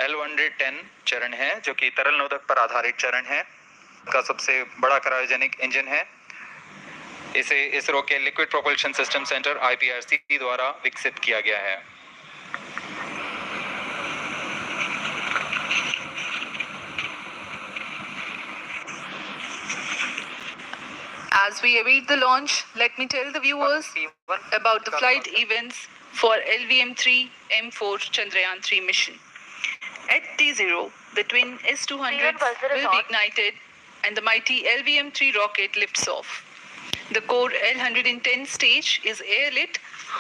L110 चरण है, जो कि तरल नोदक पर आधारित चरण है, का सबसे बड़ा क्रायोजेनिक इंजन है। इसे इसरो के liquid propulsion system centre IPRC द्वारा विकसित किया गया है। As we await the launch, let me tell the viewers about the flight events for LVM-3 M4 Chandrayaan-3 mission. At T0, the twin S-200 will be ignited and the mighty LVM-3 rocket lifts off. The core L110 stage is airlit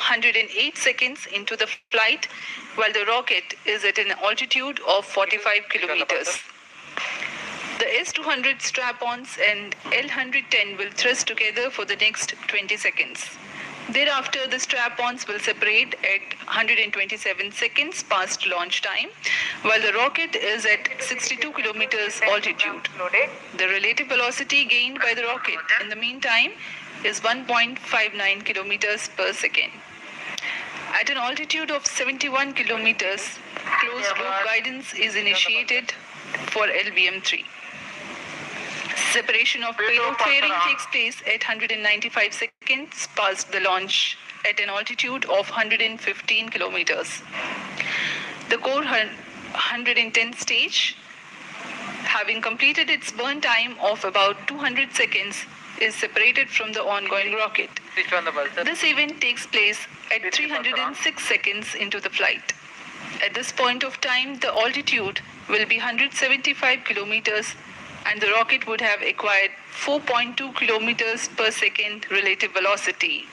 108 seconds into the flight, while the rocket is at an altitude of 45 kilometers. The S-200 strap-ons and L110 will thrust together for the next 20 seconds. Thereafter, the strap-ons will separate at 127 seconds past launch time, while the rocket is at 62 kilometers altitude. The relative velocity gained by the rocket in the meantime is 1.59 kilometers per second. At an altitude of 71 kilometers, closed-loop guidance is initiated for LVM-3. Separation of payload fairing takes place at 195 seconds past the launch at an altitude of 115 kilometers. The core 110 stage, having completed its burn time of about 200 seconds, is separated from the ongoing rocket. This event takes place at 306 seconds into the flight. At this point of time, the altitude will be 175 kilometers and the rocket would have acquired 4.2 kilometers per second relative velocity.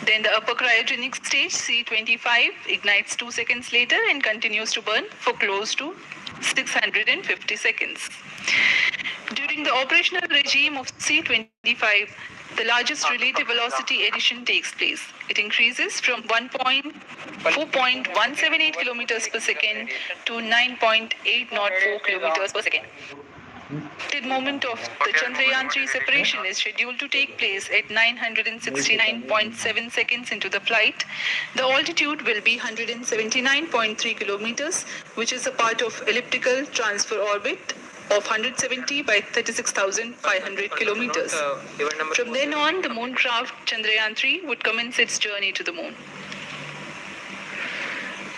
Then the upper cryogenic stage, C25, ignites 2 seconds later and continues to burn for close to 650 seconds. During the operational regime of C25, the largest relative velocity addition takes place. It increases from 4.178 kilometers per second to 9.804 kilometers per second. The moment of the Chandrayaan-3 separation is scheduled to take place at 969.7 seconds into the flight. The altitude will be 179.3 kilometers, which is a part of elliptical transfer orbit of 170 by 36,500 kilometers. From then on, the mooncraft Chandrayaan-3 would commence its journey to the moon.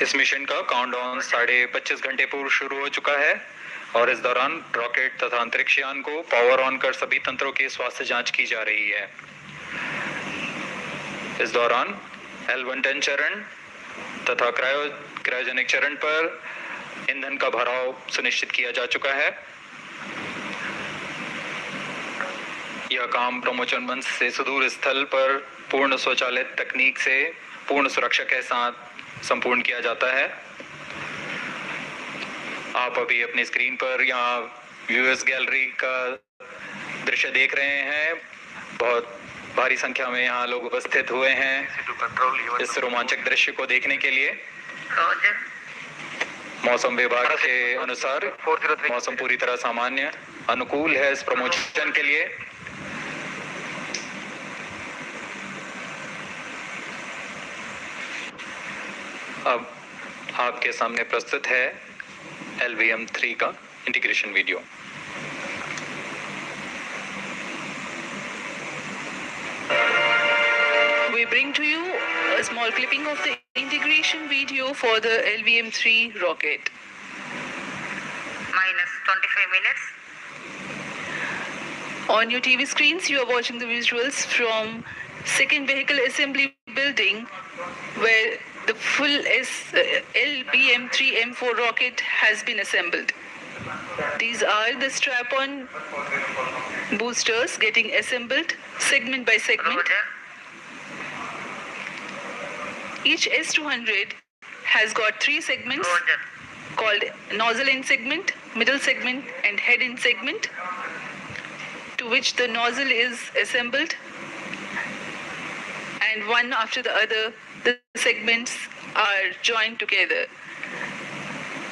इस mission का countdown 25.5 घंटे पूर्व शुरू हो चुका है और इस दौरान रॉकेट तथा अंतरिक्ष यान को पावर ऑन कर सभी तंत्रों की स्वास्थ्य जांच की जा रही है। इस दौरान L110 चरण तथा क्रायोजेनिक चरण पर ईंधन का भराव सुनिश्चित किया जा चुका है। यह काम प्रमोचन मंच से सुदूर स्थल पर पूर्ण स्वचालित तकनीक से पूर्ण सुरक्षा के साथ संपूर्ण किया जाता है। आप अभी अपनी स्क्रीन पर यहाँ व्यूअर्स गैलरी का दृश्य देख रहे हैं। बहुत भारी संख्या में यहाँ लोग उपस्थित हुए हैं इस रोमांचक दृश्य को देखने के लिए। मौसम विभाग के अनुसार मौसम पूरी तरह सामान्य अनुकूल है इस प्रमोशन के लिए। अब आपके सामने प्रस्तुत है LVM-3 का integration video. We bring to you a small clipping of the integration video for the LVM-3 rocket. Minus 25 minutes. On your TV screens, you are watching the visuals from second vehicle assembly building where the full LVM-3 M4 rocket has been assembled. These are the strap-on boosters getting assembled segment by segment. Roger. Each S-200 has got 3 segments Roger. called nozzle end segment, middle segment and head end segment, to which the nozzle is assembled, and one after the other the segments are joined together.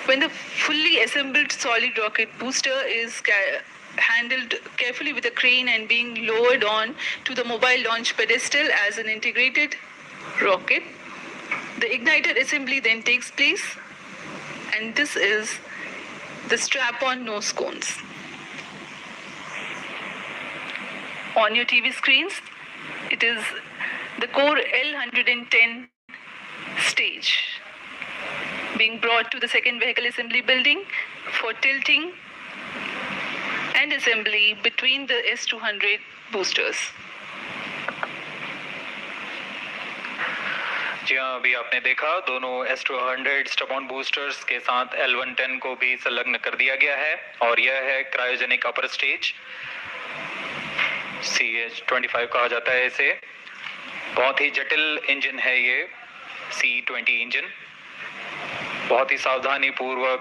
When the fully assembled solid rocket booster is handled carefully with a crane and being lowered on to the mobile launch pedestal as an integrated rocket, the igniter assembly then takes place, and this is the strap-on nose cones. On your TV screens, it is the core L110 stage being brought to the second vehicle assembly building for tilting and assembly between the S200 boosters. जी हाँ, अभी आपने देखा दोनों S200 stub-on boosters के साथ L110 को भी संलग्न कर दिया गया है और यह है क्रायोजेनिक अपर स्टेज, CH-25 कहा जाता है इसे। बहुत ही जटिल इंजन है ये C20 इंजन। बहुत ही सावधानी पूर्वक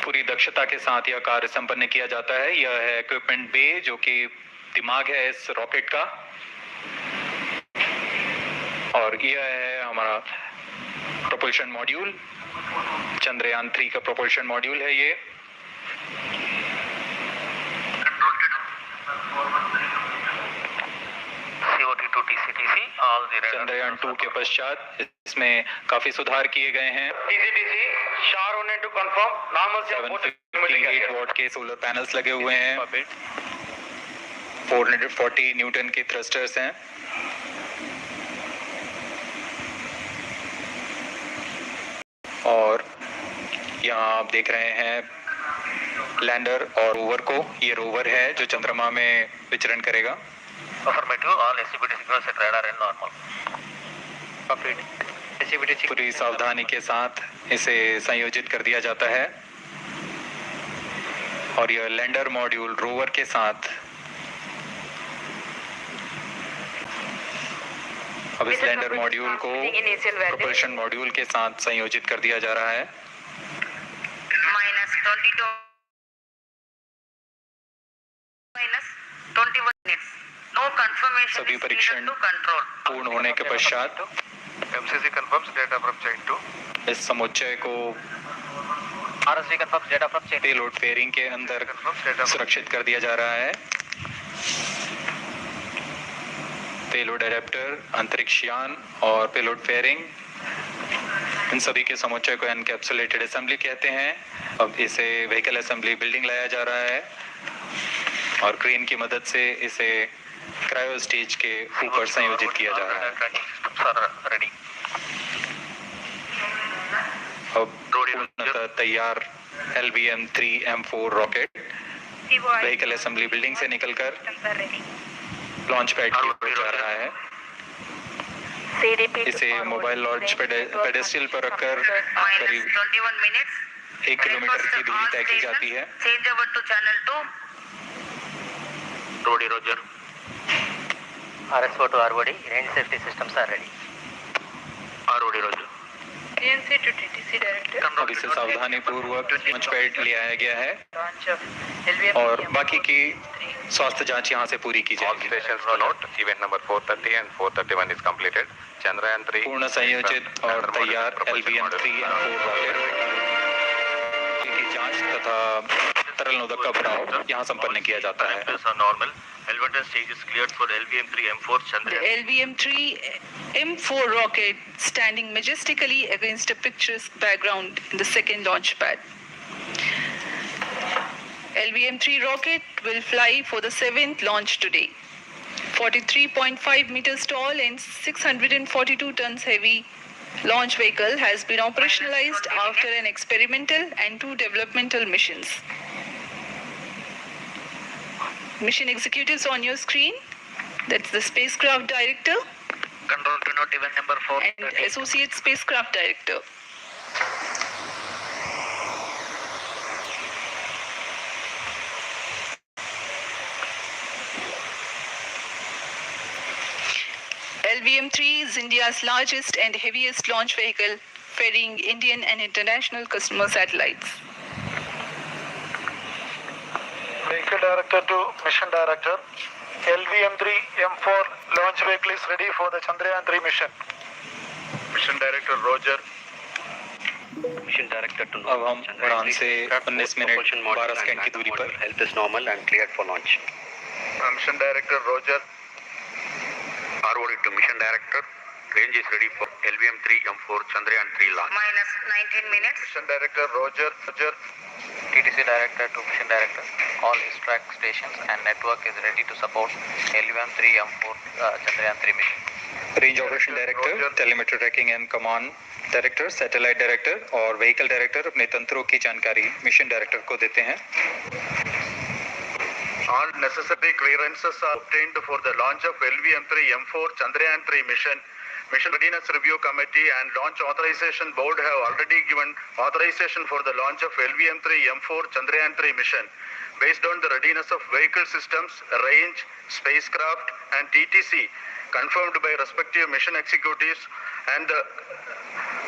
पूरी दक्षता के साथ यह कार्य संपन्न किया जाता है। यह है इक्विपमेंट बे, जो कि दिमाग है इस रॉकेट का, और यह है हमारा प्रोपल्शन मॉड्यूल, चंद्रयान 3 का प्रोपल्शन मॉड्यूल है ये। चंद्रयान 2 के पश्चात इसमें काफी सुधार किए गए हैं। 758 वॉट के सोलर पैनल्स लगे हुए हैं, 440 न्यूटन के थ्रस्टर्स हैं। और यहाँ आप देख रहे हैं लैंडर और रोवर को। ये रोवर है जो चंद्रमा में विचरण करेगा। पूरी सावधानी के साथ इसे संयोजित कर दिया जाता है और यह लैंडर मॉड्यूल रोवर के साथ अब इस लैंडर मॉड्यूल को प्रोपल्शन मॉड्यूल के साथ संयोजित कर दिया जा रहा है। सभी परीक्षण पूर्ण होने के पश्चात MCC confirms data from chain 2. इस समुच्चय को RSV confirms data from chain 2. Payload fairing के अंदर सुरक्षित कर दिया जा रहा है। पेलोड एडेप्टर, अंतरिक्ष यान और पेलोड फेयरिंग, इन सभी के समुच्चय को एनकैप्सुलेटेड असेंबली कहते हैं। अब इसे व्हीकल असेंबली बिल्डिंग लाया जा रहा है और क्रेन की मदद से इसे क्रायो स्टेज के ऊपर संयोजित किया जा रहा है। अब पूर्णतः तैयार LVM-3M4 rocket vehicle assembly building से निकलकर लॉन्च पैड की ओर जा रहा है। इसे मोबाइल लॉन्च पेडेस्टल पर रखकर करीब 1 किलोमीटर की दूरी तय की जाती है। Roger. RSO to ROD, range safety systems are ready. ROD Roger. DNC to TTC director. अब इसे सावधानी पूर्वक लॉन्च पैड ले आया गया है और बाकी की स्वास्थ्य जांच यहां से पूरी की All जाएगी। stations note, event number 430 and 431 is completed. Chandrayaan 3 पूर्ण संयोजित और तैयार LVM-3M4 रॉकेट की जांच तथा तरल नोदक का भराव यहाँ संपन्न किया जाता है। normal. L110 stage is cleared for LVM-3M4 The Chandrayaan. LVM-3M4 rocket standing majestically against a picturesque background in the second launch pad. LVM-3 rocket will fly for the 7th launch today. 43.5 meters tall and 642 tons heavy launch vehicle has been operationalized after an experimental and 2 developmental missions. Mission executives on your screen, that's the spacecraft director Control to note event number and 430. associate spacecraft director. LVM-3 is India's largest and heaviest launch vehicle, ferrying Indian and international customer satellites. Vehicle Director to Mission Director. LVM-3M4 launch vehicle is ready for the Chandrayaan 3 mission. Mission Director Roger. Mission Director to अब हम उड़ान से 19 minute 12 second की दूरी पर health is normal and cleared for launch. Mission Director Roger. ROD to Mission Director. Range is ready for LVM-3 M4 Chandrayaan-3 launch. minus 19 minutes. Mission Director Roger. TTC Director to Mission Director. All track stations and network is ready to support LVM-3 M4 Chandrayaan-3 mission. Range operation director, telemetry tracking and command director, satellite director और vehicle director अपने तंत्रों की जानकारी mission director को देते हैं. All necessary clearances are obtained for the launch of LVM-3 M4 Chandrayaan-3 mission. Mission Readiness Review Committee and Launch Authorization Board have already given authorization for the launch of LVM-3 M4 Chandrayaan-3 mission. Based on the readiness of vehicle systems, range, spacecraft and TTC confirmed by respective mission executives and the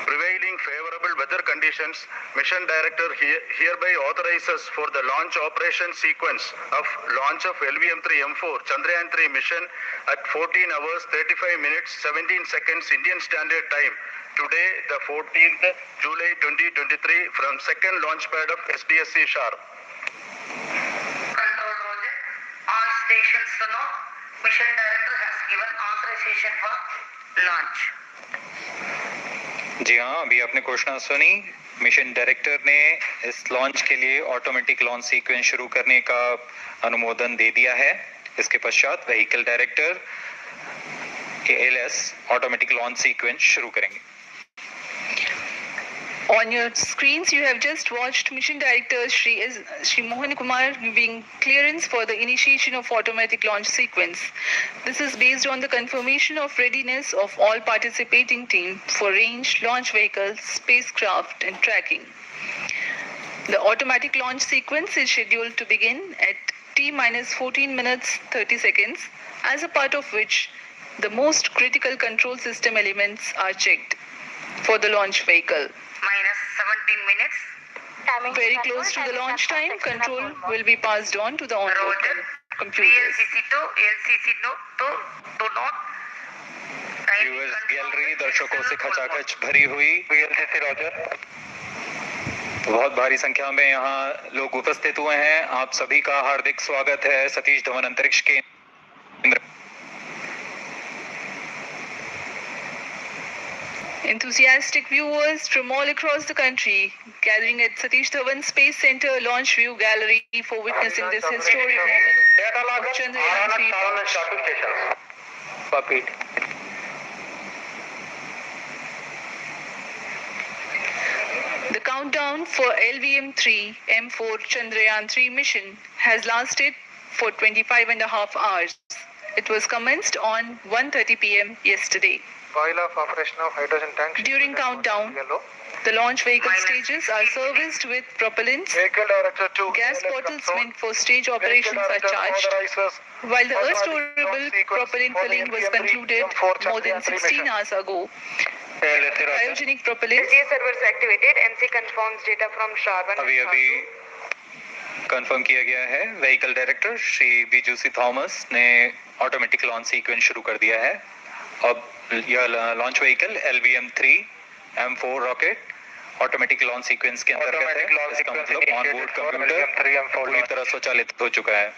prevailing favorable weather conditions, Mission Director hereby authorizes for the launch operation sequence of launch of LVM-3 M4 Chandrayaan-3 mission at 14 hours 35 minutes 17 seconds Indian Standard Time. Today, the 14th July 2023 from second launch pad of SDSC Sharp. Control Roger. All stations to know. Mission Director has given authorization for launch. जी हाँ, अभी आपने घोषणा सुनी. Mission director ने इस launch के लिए automatic launch sequence शुरू करने का अनुमोदन दे दिया है. इसके पश्चात vehicle director ALS automatic launch sequence शुरू करेंगे. On your screens, you have just watched Mission Director Shri Mohan Kumar giving clearance for the initiation of automatic launch sequence. This is based on the confirmation of readiness of all participating team for range, launch vehicles, spacecraft and tracking. The automatic launch sequence is scheduled to begin at T-14 minutes 30 seconds, as a part of which the most critical control system elements are checked for the launch vehicle. Minus 17 minutes. Very close to the launch time, control will be passed on to the onboard Roger. computers. VLCC to LCC to not. US gallery दर्शकों से खचाखच भरी हुई. VLCC Roger. बहुत भारी संख्या में यहाँ लोग उपस्थित हुए हैं. आप सभी का हार्दिक स्वागत है सतीश धवन अंतरिक्ष केंद्र. Enthusiastic viewers from all across the country gathering at Satish Dhawan Space Center Launch View Gallery for witnessing this historic moment of Chandrayaan 3 launch. Repeat. The countdown for LVM-3 M4 Chandrayaan 3 mission has lasted for 25 and a half hours. It was commenced on 1:30 p.m. yesterday. While of operation of hydrogen tank. During countdown, the launch vehicle stages are serviced with propellants. Vehicle Director to Gas bottles meant for stage operations are charged. authorizes While the Earth-storable propellant filling was concluded more than 16 hours ago, cryogenic propellant servers activated. MC confirms data from Sharp. अभी confirm किया गया है. Vehicle director Shri Biju सी Thomas ने automatic launch sequence शुरू कर दिया है. अब यह launch vehicle LVM-3 M4 rocket automatic launch sequence के अंतर्गत है. इसका मतलब ऑन बोर्ड कंप्यूटर पूरी तरह स्वचालित हो चुका है.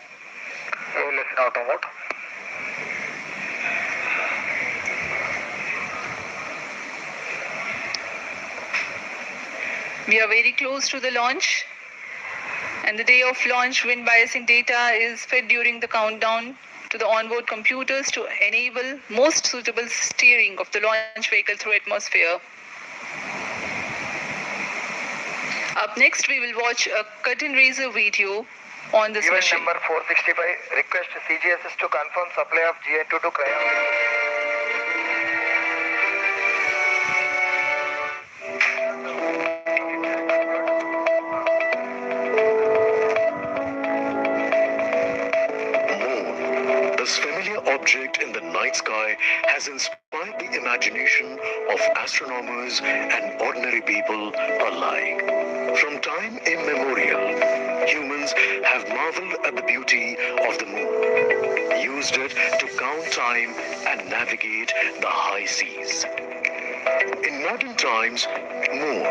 we are very close to the launch, and the day of launch wind biasing data is fed during the countdown to the onboard computers to enable most suitable steering of the launch vehicle through atmosphere. Up next, we will watch a curtain raiser video on this Event mission. number 465. Request CGSS to confirm supply of GI2 to cryogenic. This familiar object in the night sky has inspired the imagination of astronomers and ordinary people alike. From time immemorial, humans have marveled at the beauty of the moon, used it to count time and navigate the high seas. In modern times, Moon,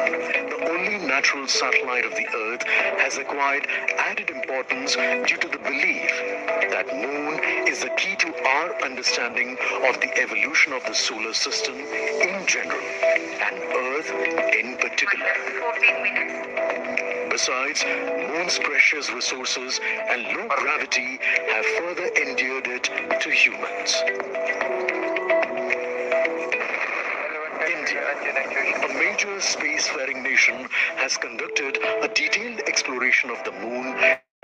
the only natural satellite of the Earth, has acquired added importance due to the belief that Moon is the key to our understanding of the evolution of the solar system in general and Earth in particular. 14 minutes. Besides, Moon's precious resources and low gravity have further endeared it to humans. India, a major spacefaring nation, has conducted a detailed exploration of the Moon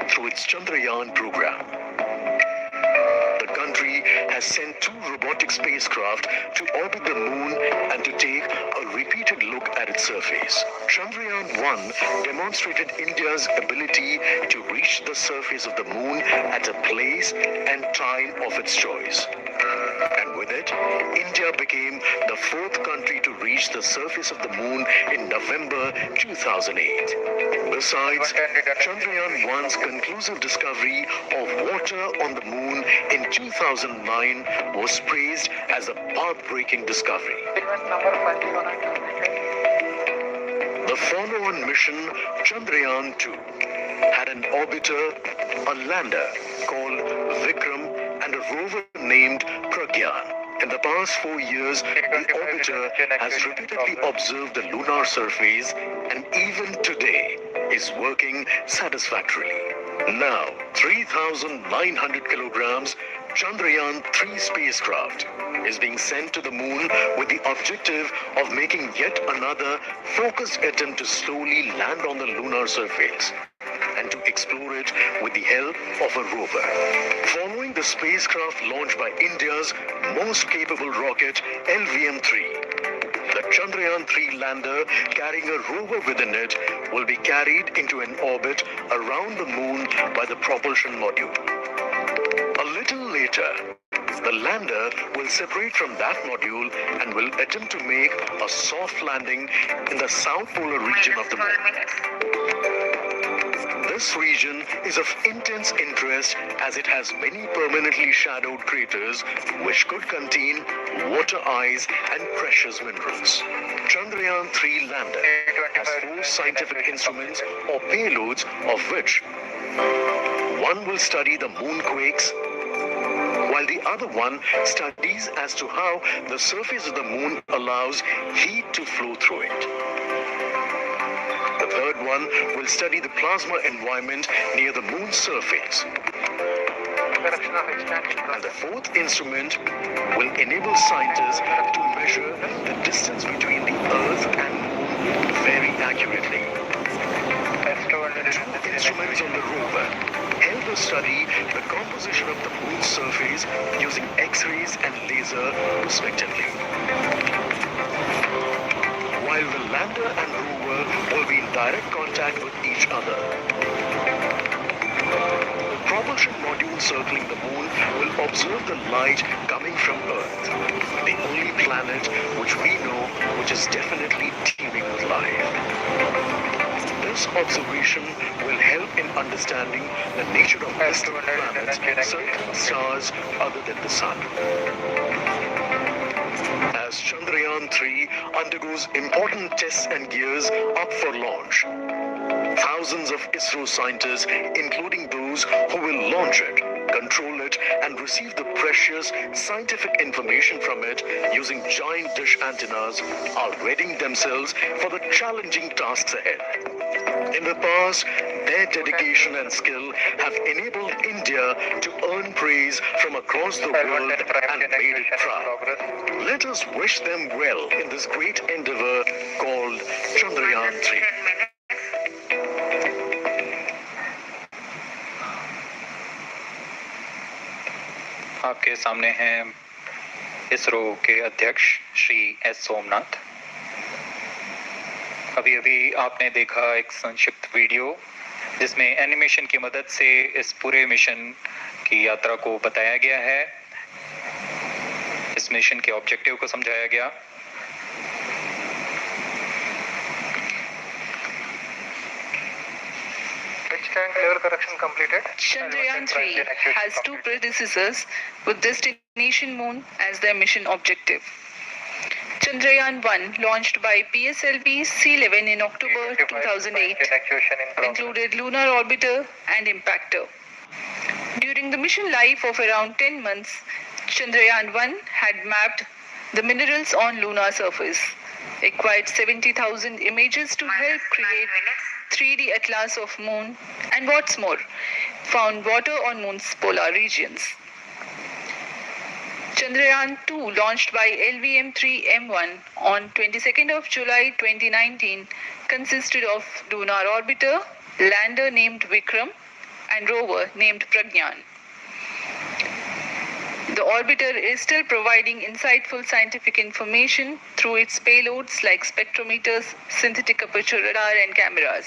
through its Chandrayaan program. The country has sent 2 robotic spacecraft to orbit the Moon and to take a repeated look at its surface. Chandrayaan-1 demonstrated India's ability to reach the surface of the Moon at a place and time of its choice. And with it, India became the 4th country to reach the surface of the Moon in November 2008. Besides, Chandrayaan-1's conclusive discovery of water on the Moon in 2009 was praised as a path-breaking discovery. The follow-on mission, Chandrayaan-2, had an orbiter, a lander called Vikram, and a rover named Pragyan. In the past 4 years, the orbiter has repeatedly observed the lunar surface and even today is working satisfactorily. Now, 3,900 kilograms, Chandrayaan-3 spacecraft is being sent to the Moon with the objective of making yet another focused attempt to slowly land on the lunar surface and to explore it with the help of a rover. Following the spacecraft launched by India's most capable rocket, LVM-3, the Chandrayaan-3 lander carrying a rover within it will be carried into an orbit around the Moon by the propulsion module. A little later, the lander will separate from that module and will attempt to make a soft landing in the south polar region of the Moon. This region is of intense interest as it has many permanently shadowed craters which could contain water ice and precious minerals. Chandrayaan-3 lander has 4 scientific instruments or payloads, of which one will study the moonquakes, while the other one studies as to how the surface of the Moon allows heat to flow through it. The third one will study the plasma environment near the Moon's surface. And the 4th instrument will enable scientists to measure the distance between the Earth and Moon very accurately. 2 instruments on the rover help us study the composition of the Moon's surface using X-rays and laser respectively. While the lander and rover will be in direct contact with each other. The propulsion module circling the Moon will observe the light coming from Earth, the only planet which we know which is definitely teeming with life. This observation will help in understanding the nature of distant planets circling stars other than the Sun. As Chandrayaan-3 undergoes important tests and gears up for launch, thousands of ISRO scientists, including those who will launch it, control it, and receive the precious scientific information from it using giant dish antennas, are readying themselves for the challenging tasks ahead. In the past, their dedication and skill have enabled India to earn praise from across the world and made it proud. Let us wish them well in this great endeavor called Chandrayaan-3. आपके सामने हैं इसरो के अध्यक्ष Shri S Somnath. अभी अभी आपने देखा एक संक्षिप्त वीडियो जिसमें एनिमेशन की मदद से इस पूरे मिशन की यात्रा को बताया गया है, इस मिशन के ऑब्जेक्टिव को समझाया गया। Chandrayaan-3 has 2 predecessors with destination Moon as their mission objective. Chandrayaan-1, launched by PSLV C-11 in October 2008, included lunar orbiter and impactor. During the mission life of around 10 months, Chandrayaan-1 had mapped the minerals on lunar surface, acquired 70,000 images to help create 3D atlas of moon, and what's more, found water on moon's polar regions. Chandrayaan-2, launched by LVM-3M1 on 22nd of July 2019, consisted of lunar orbiter, lander named Vikram, and rover named Pragyan. The orbiter is still providing insightful scientific information through its payloads like spectrometers, synthetic aperture radar, and cameras.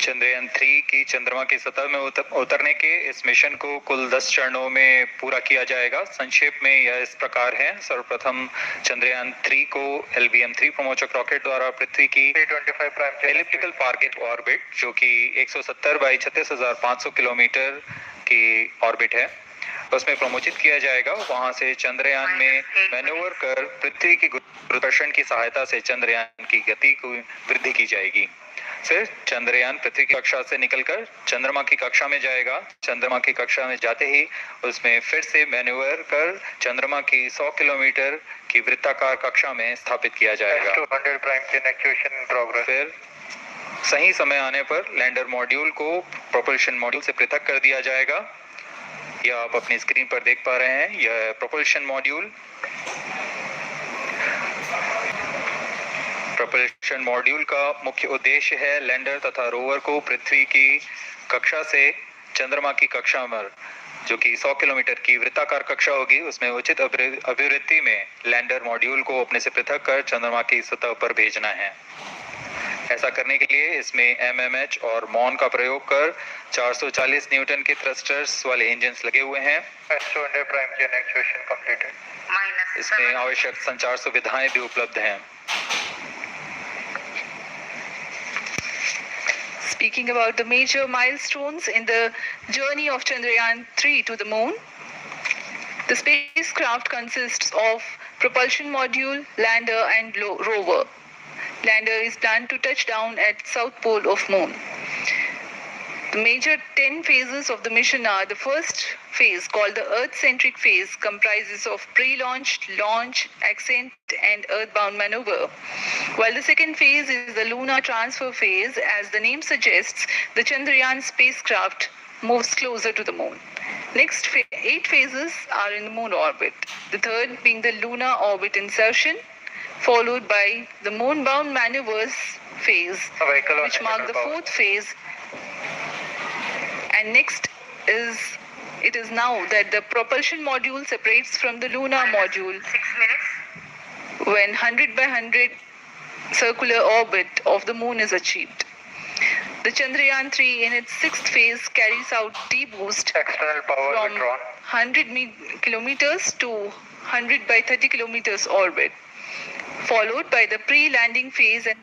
Chandrayaan 3 की चंद्रमा की सतह में उतरने के इस mission को कुल 10 चरणों में पूरा किया जाएगा। संक्षेप में यह इस प्रकार है। सर्वप्रथम चंद्रयान 3 को LVM-3 प्रमोचक रॉकेट द्वारा पृथ्वी की एलिप्टिकल टारगेट ऑर्बिट, जो कि 170 बाई 36,500 किलोमीटर की ऑर्बिट है, उसमें प्रमोचित किया जाएगा। वहां से चंद्रयान में मैन्यूवर कर पृथ्वी की गुरुत्वाकर्षण की सहायता से चंद्रयान की गति को वृद्धि की जाएगी। फिर चंद्रयान पृथ्वी की कक्षा से निकलकर चंद्रमा की कक्षा में जाएगा। चंद्रमा की कक्षा में जाते ही उसमें फिर से मैन्यूवर कर चंद्रमा की 100 किलोमीटर की वृत्ताकार कक्षा में स्थापित किया जाएगा। फिर सही समय आने पर लैंडर मॉड्यूल को प्रोपल्शन मॉड्यूल से पृथक कर दिया जाएगा। यह आप अपनी स्क्रीन पर देख पा रहे हैं। यह प्रोपल्शन मॉड्यूल प्रोपल्शन मॉड्यूल का मुख्य उद्देश्य है लैंडर तथा रोवर को पृथ्वी की कक्षा से चंद्रमा की कक्षा में, जो कि 100 किलोमीटर की वृत्ताकार कक्षा होगी, उसमें उचित अभिवृत्ति में लैंडर मॉड्यूल को अपने से पृथक कर चंद्रमा की सतह पर भेजना है। ऐसा करने के लिए इसमें MMH और मॉन का प्रयोग कर 440 न्यूटन के थ्रस्टर्स वाले इंजन्स लगे हुए हैं। इसमें आवश्यक संचार सुविधाएं भी उपलब्ध हैं। Speaking about the major milestones in the journey of Chandrayaan-3 to the moon, the spacecraft consists of propulsion module, lander, and rover. Lander is planned to touch down at south pole of moon. The major 10 phases of the mission are: the first phase, called the Earth-centric phase, comprises of pre-launch, launch, ascent, and earthbound maneuver. While the second phase is the lunar transfer phase, as the name suggests, the Chandrayaan spacecraft moves closer to the moon. Next 8 phases are in the moon orbit. The third being the lunar orbit insertion, followed by the moon-bound maneuvers phase, which mark the fourth phase. And next it is now that the propulsion module separates from the lunar module 6 minutes. when 100 by 100 circular orbit of the moon is achieved. The Chandrayaan-3 in its 6th phase carries out D-boost from 100 kilometers to 100 by 30 kilometers orbit, followed by the pre-landing phase and